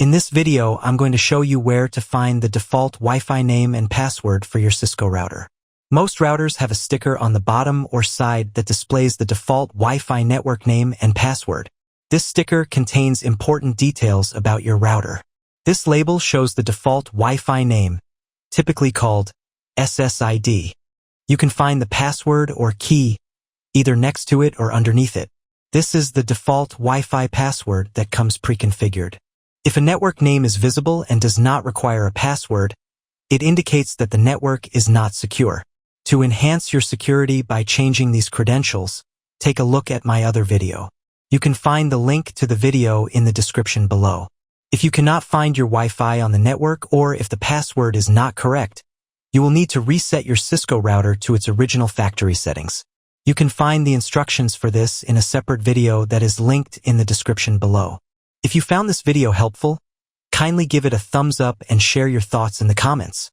In this video, I'm going to show you where to find the default Wi-Fi name and password for your Cisco router. Most routers have a sticker on the bottom or side that displays the default Wi-Fi network name and password. This sticker contains important details about your router. This label shows the default Wi-Fi name, typically called SSID. You can find the password or key either next to it or underneath it. This is the default Wi-Fi password that comes pre-configured. If a network name is visible and does not require a password, it indicates that the network is not secure. To enhance your security by changing these credentials, take a look at my other video. You can find the link to the video in the description below. If you cannot find your Wi-Fi on the network or if the password is not correct, you will need to reset your Cisco router to its original factory settings. You can find the instructions for this in a separate video that is linked in the description below. If you found this video helpful, kindly give it a thumbs up and share your thoughts in the comments.